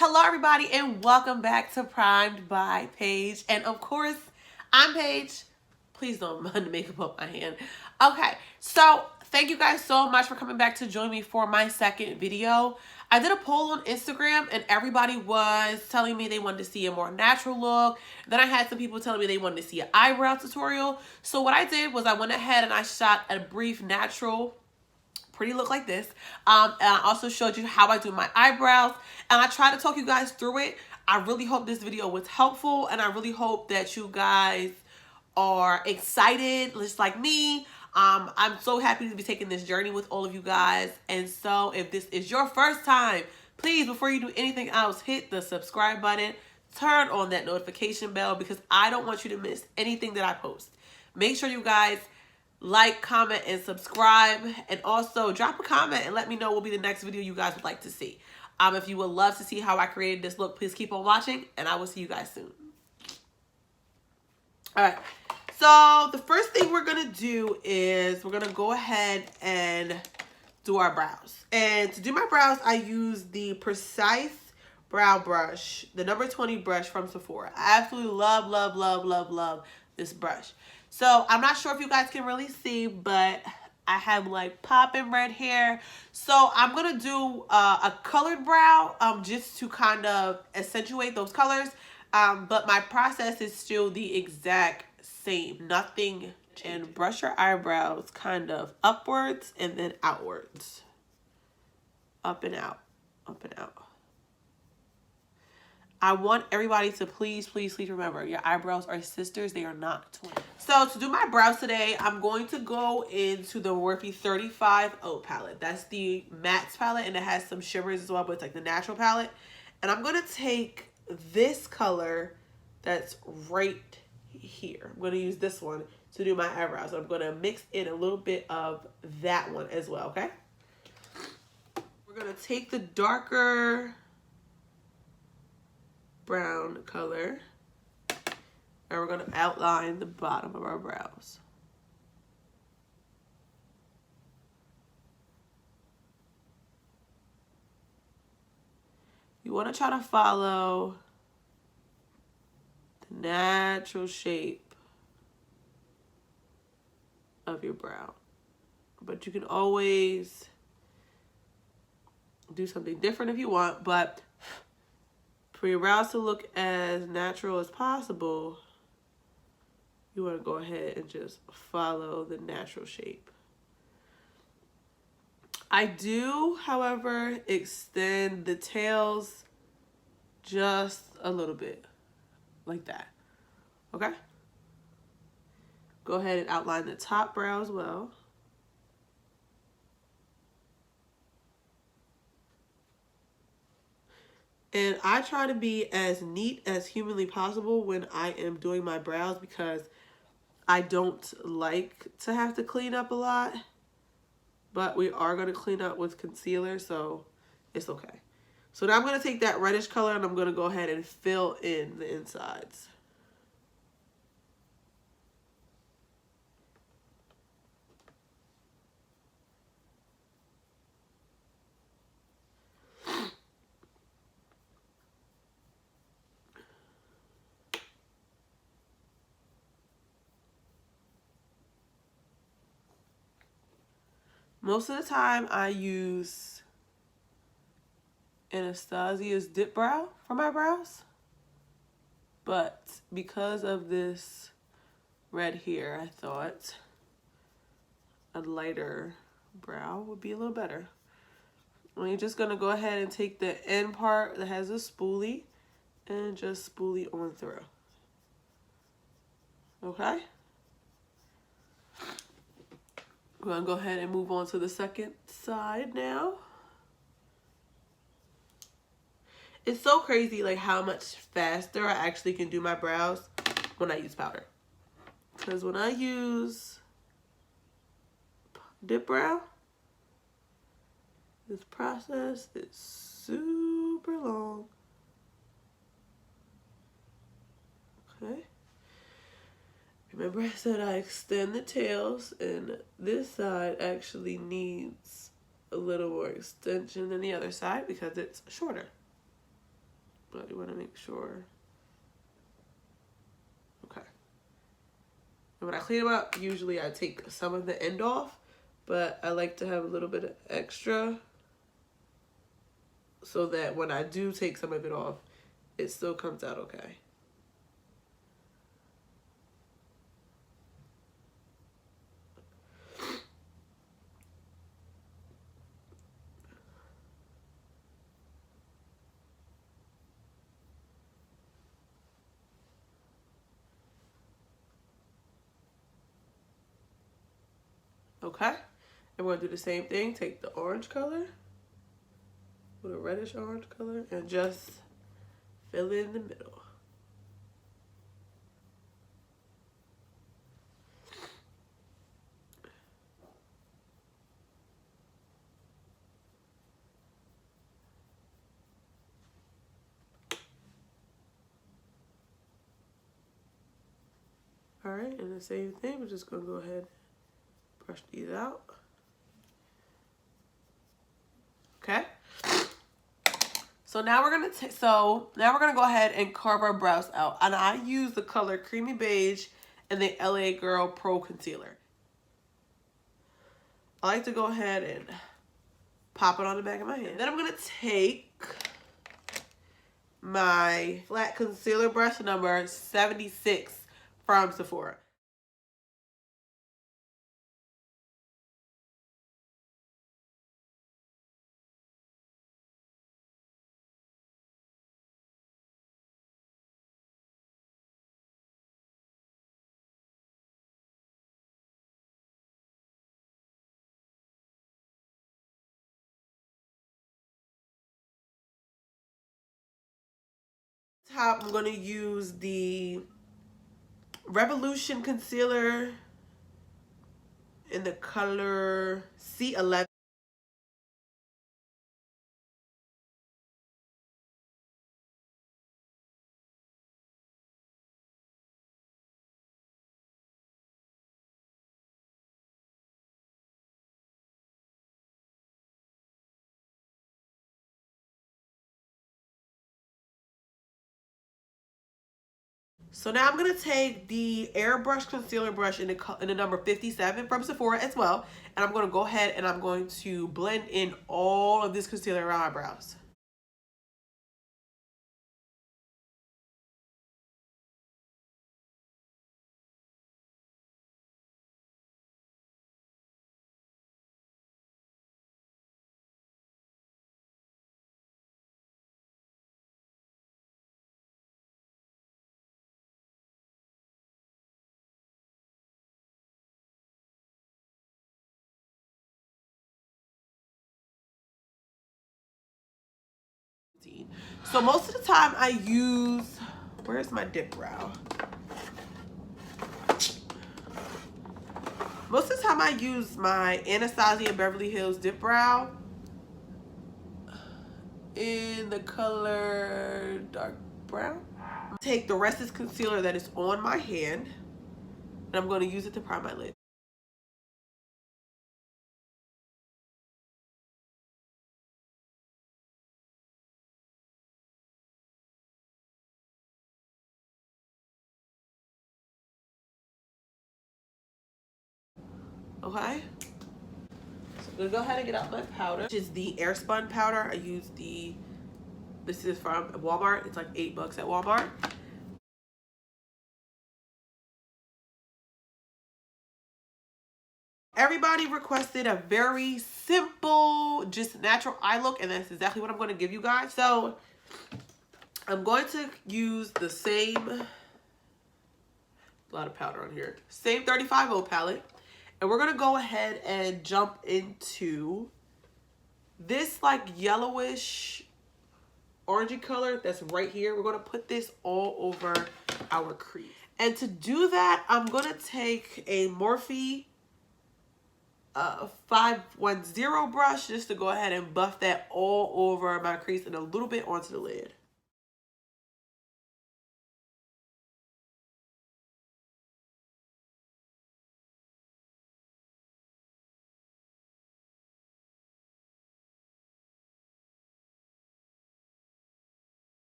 Hello everybody and welcome back to Primed by Paige. And of course, I'm Paige. Please don't mind the makeup on my hand. Okay, so thank you guys so much for coming back to join me for my second video. I did a poll on Instagram and everybody was telling me they wanted to see a more natural look. Then I had some people telling me they wanted to see an eyebrow tutorial. So what I did was I went ahead and I shot a brief natural pretty look like this. And I also showed you how I do my eyebrows. And I tried to talk you guys through it. I really hope this video was helpful. And I really hope that you guys are excited, just like me. I'm so happy to be taking this journey with all of you guys. And so if this is your first time, please, before you do anything else, hit the subscribe button. Turn on that notification bell because I don't want you to miss anything that I post. Make sure you guys like, comment, and subscribe. And also drop a comment and let me know what will be the next video you guys would like to see. If you would love to see how I created this look, please keep on watching and I will see you guys soon. All right. So the first thing we're going to do is we're going to go ahead and do our brows. And to do my brows, I use the Precise Brow Brush, the number 20 brush from Sephora. I absolutely love, love, love, love, love this brush. So I'm not sure if you guys can really see, but I have like popping red hair. So I'm going to do a colored brow just to kind of accentuate those colors. But my process is still the exact same. Nothing. And brush your eyebrows kind of upwards and then outwards. Up and out. Up and out. I want everybody to please, please, please remember, your eyebrows are sisters. They are not twins. So to do my brows today, I'm going to go into the Morphe 35 Oat palette. That's the matte palette, and it has some shimmers as well, but it's like the natural palette. And I'm going to take this color that's right here. I'm going to use this one to do my eyebrows. I'm going to mix in a little bit of that one as well, okay? We're going to take the darker brown color and we're going to outline the bottom of our brows. You want to try to follow the natural shape of your brow, but you can always do something different if you want, but for your brows to look as natural as possible, you want to go ahead and just follow the natural shape. I do, however, extend the tails just a little bit, like that, okay? Go ahead and outline the top brow as well. And I try to be as neat as humanly possible when I am doing my brows because I don't like to have to clean up a lot. But we are going to clean up with concealer, so it's okay. So now I'm going to take that reddish color and I'm going to go ahead and fill in the insides. Most of the time I use Anastasia's Dip Brow for my brows. But because of this red here, I thought a lighter brow would be a little better. And you're just going to go ahead and take the end part that has a spoolie and just spoolie on through. Okay? We're going to go ahead and move on to the second side now. It's so crazy like how much faster I actually can do my brows when I use powder. Because when I use Dip Brow, this process is super long. Okay. Remember I said I extend the tails, and this side actually needs a little more extension than the other side because it's shorter. but you want to make sure. Okay. And when I clean them up, usually I take some of the end off, but I like to have a little bit of extra so that when I do take some of it off, it still comes out okay. Okay, and we're gonna do the same thing. Take the orange color with a reddish orange color and just fill in the middle. All right, and the same thing, we're just gonna go ahead and brush these out. Okay. So now we're gonna go ahead and carve our brows out, and I use the color Creamy Beige and the LA Girl Pro Concealer. I like to go ahead and pop it on the back of my hand. Then I'm gonna take my flat concealer brush number 76 from Sephora. Top, I'm gonna use the Revolution concealer in the color C11. So now I'm gonna take the airbrush concealer brush in the number 57 from Sephora as well, and I'm gonna go ahead and I'm going to blend in all of this concealer around my brows. So most of the time I use, where's my dip brow? Most of the time I use my Anastasia Beverly Hills dip brow in the color dark brown. Take the rest of this concealer that is on my hand and I'm going to use it to prime my lid. Okay, so I'm gonna go ahead and get out my powder, which is the Airspun powder. I use this is from Walmart. It's like $8 at Walmart. Everybody requested a very simple, just natural eye look, and that's exactly what I'm going to give you guys. So I'm going to use the same, a lot of powder on here, same 35O palette, and we're going to go ahead and jump into this like yellowish orangey color that's right here. We're going to put this all over our crease. And to do that, I'm going to take a Morphe 510 brush just to go ahead and buff that all over my crease and a little bit onto the lid.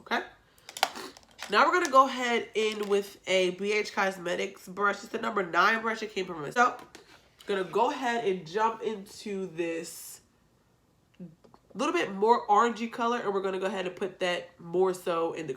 Okay. Now we're going to go ahead in with a BH Cosmetics brush. It's the number 9 brush. It came from us. So, going to go ahead and jump into this little bit more orangey color. And we're going to go ahead and put that more so in the...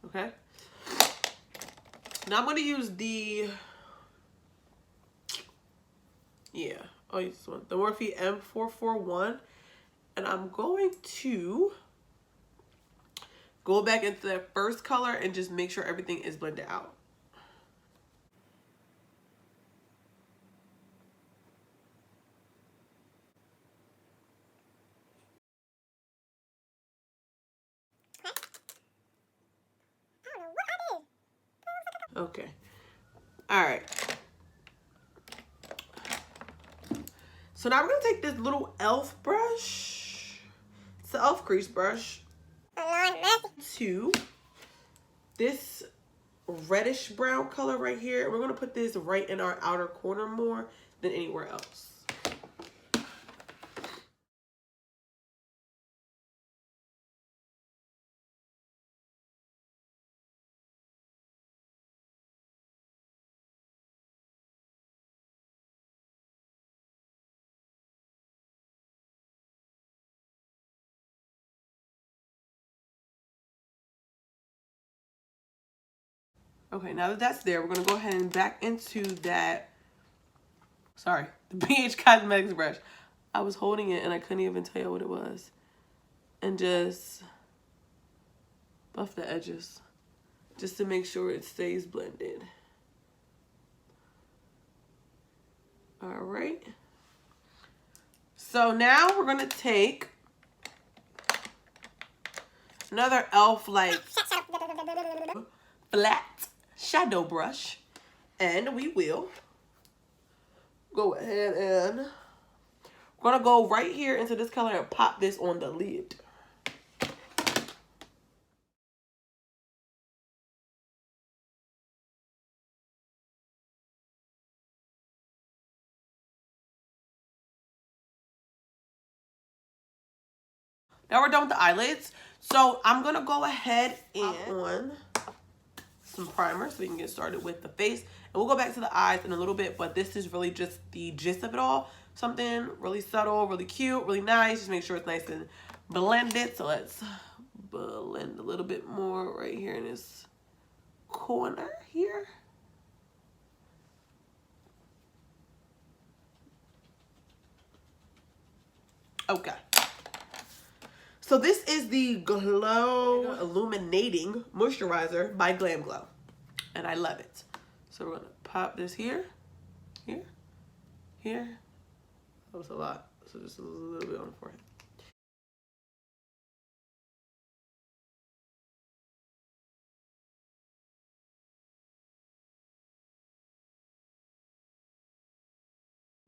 Okay. Now I'm going to use the... Yeah. Oh, this one. The Morphe M441. And I'm going to go back into that first color and just make sure everything is blended out. Okay. All right. So now we're going to take this little e.l.f. brush. It's the e.l.f. crease brush. To this reddish brown color right here. We're going to put this right in our outer corner more than anywhere else. Okay, now that that's there, we're going to go ahead and back into that, sorry, the BH Cosmetics brush. I was holding it and I couldn't even tell you what it was. And just buff the edges just to make sure it stays blended. All right. So now we're going to take another e.l.f. like flat shadow brush, and we will go ahead and we're going to go right here into this color and pop this on the lid. Now we're done with the eyelids. So I'm going to go ahead and on some primer so we can get started with the face. And we'll go back to the eyes in a little bit, but this is really just the gist of it all. Something really subtle, really cute, really nice. Just make sure it's nice and blended. So let's blend a little bit more right here in this corner here. Okay. So this is the Glow Illuminating Moisturizer by Glam Glow. And I love it. So we're going to pop this here, here, here. That was a lot. So just a little bit on the forehead.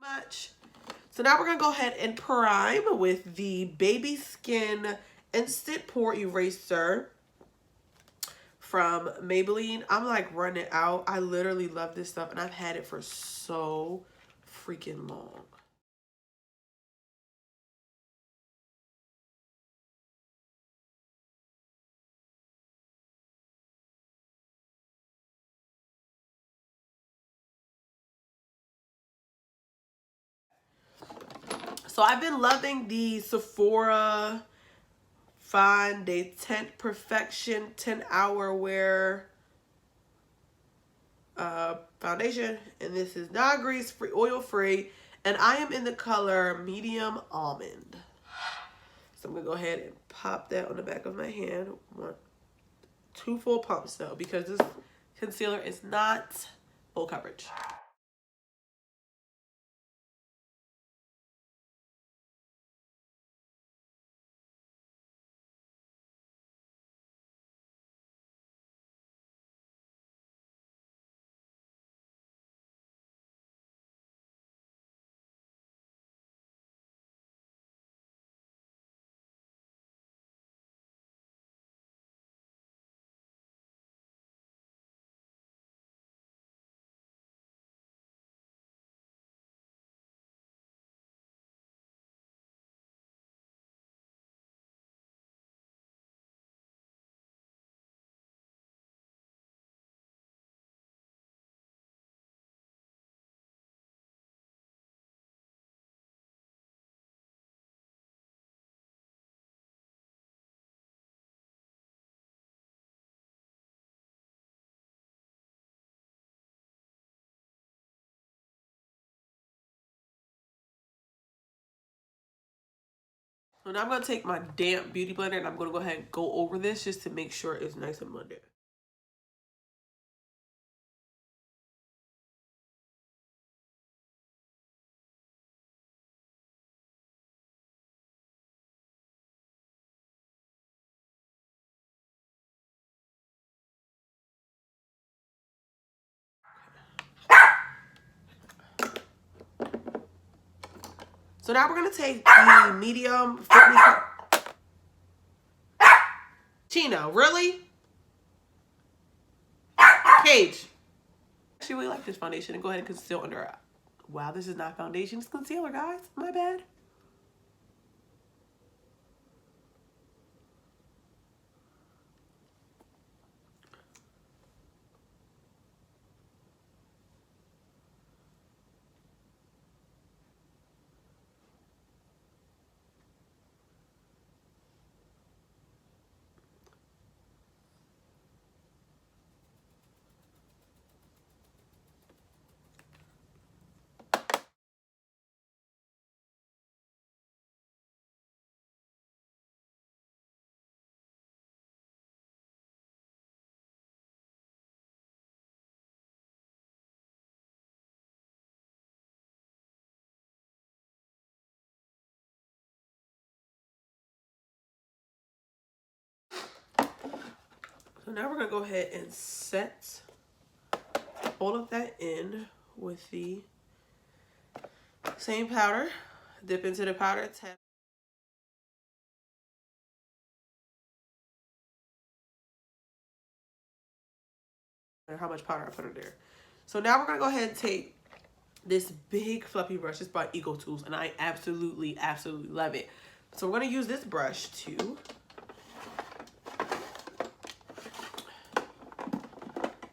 Much. So now we're going to go ahead and prime with the Baby Skin Instant Pore Eraser from Maybelline. I'm like running out. I literally love this stuff and I've had it for so freaking long. So I've been loving the Sephora Fine Day Tint Perfection 10-hour wear foundation, and this is non-grease free, oil free, and I am in the color medium almond. So I'm gonna go ahead and pop that on the back of my hand. 2 full pumps though, because this concealer is not full coverage. So now I'm gonna take my damp beauty blender and I'm gonna go ahead and go over this just to make sure it's nice and blended. So now we're gonna take the medium Fit Me Chino. Really? Paige. Actually, really like this foundation and go ahead and conceal under her eye. Wow, this is not foundation, it's concealer, guys. My bad. So now we're gonna go ahead and set all of that in with the same powder. Dip into the powder, tap. How much powder I put in there. So now we're gonna go ahead and take this big fluffy brush. It's by Eco Tools, and I absolutely love it. So we're gonna use this brush to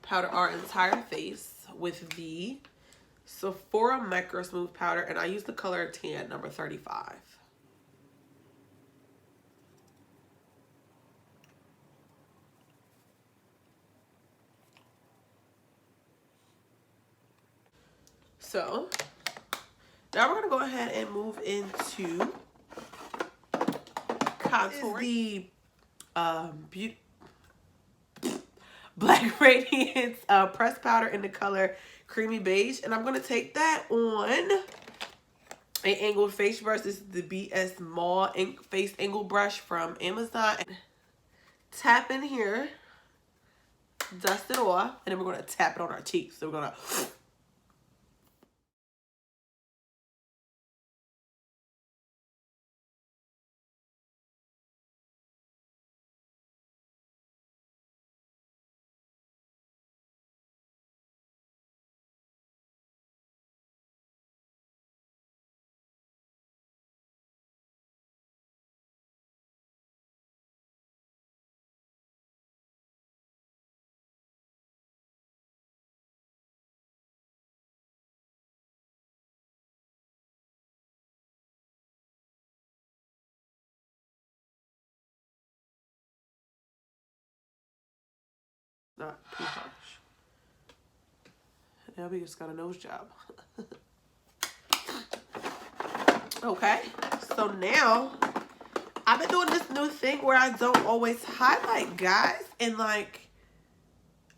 powder our entire face with the Sephora Micro Smooth Powder, and I use the color Tan number 35. So now we're gonna go ahead and move into contour. The Black Radiance pressed powder in the color Creamy Beige, and I'm gonna take that on an angled face brush. This is the BS Mall face angle brush from Amazon. Tap in here, dust it off, and then we're gonna tap it on our cheeks. So we're gonna Not too harsh. Abby just got a nose job. Okay, so now I've been doing this new thing where I don't always highlight, guys, and like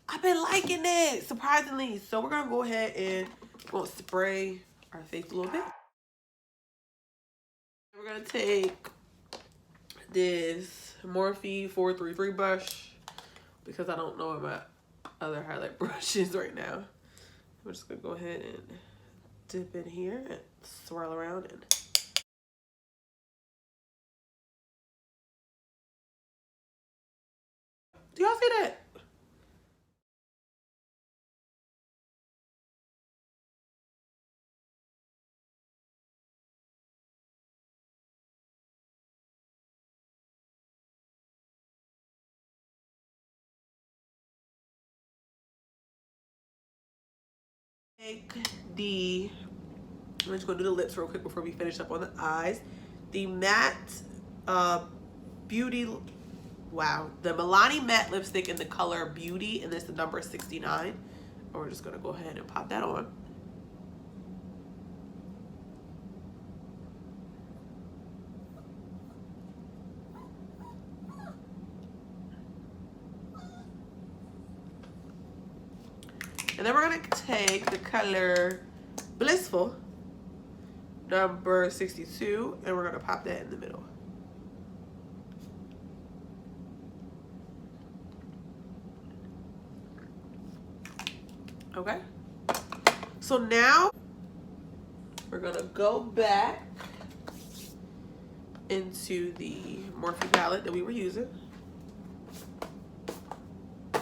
I've been liking it surprisingly. So we're gonna go ahead and we'll spray our face a little bit. We're gonna take this Morphe 433 brush because I don't know what my other highlight brush is right now. I'm just gonna go ahead and dip in here and swirl around and do y'all see that? Take I'm just gonna do the lips real quick before we finish up on the eyes. The matte beauty, wow, the Milani matte lipstick in the color Beauty, and this is the number 69. And we're just gonna go ahead and pop that on. And then we're gonna take the color Blissful, number 62, and we're gonna pop that in the middle. Okay, so now we're gonna go back into the Morphe palette that we were using. Go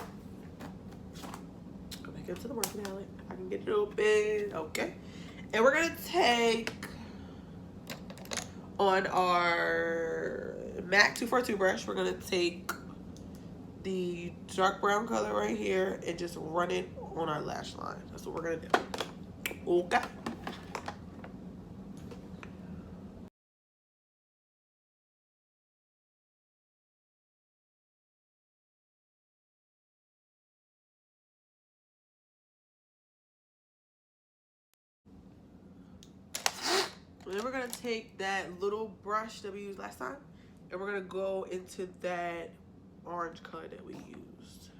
back into the Morphe palette. I can get it open. Okay, and we're gonna take on our MAC 242 brush. We're gonna take the dark brown color right here and just run it on our lash line. That's what we're gonna do. Okay. And then we're gonna take that little brush that we used last time and we're gonna go into that orange color that we used.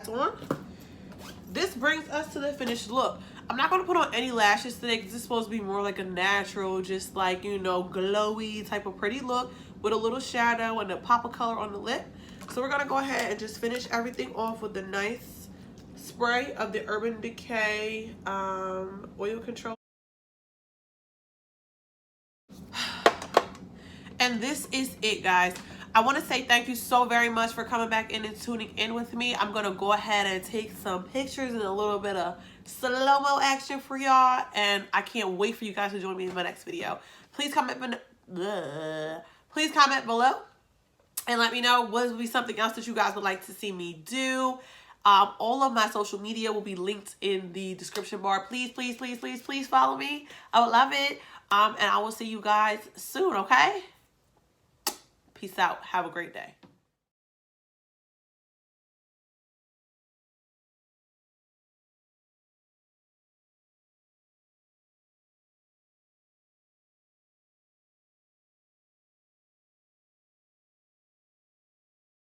On. This brings us to the finished look. I'm not going to put on any lashes today because it's supposed to be more like a natural, just like, you know, glowy type of pretty look with a little shadow and a pop of color on the lip. So we're going to go ahead and just finish everything off with the nice spray of the Urban Decay oil control. And this is it, guys. I want to say thank you so very much for coming back in and tuning in with me. I'm going to go ahead and take some pictures and a little bit of slow-mo action for y'all. And I can't wait for you guys to join me in my next video. Please comment below and let me know what would be something else that you guys would like to see me do. All of my social media will be linked in the description bar. Please, please, please, please, please follow me. I would love it. And I will see you guys soon, okay? Peace out. Have a great day.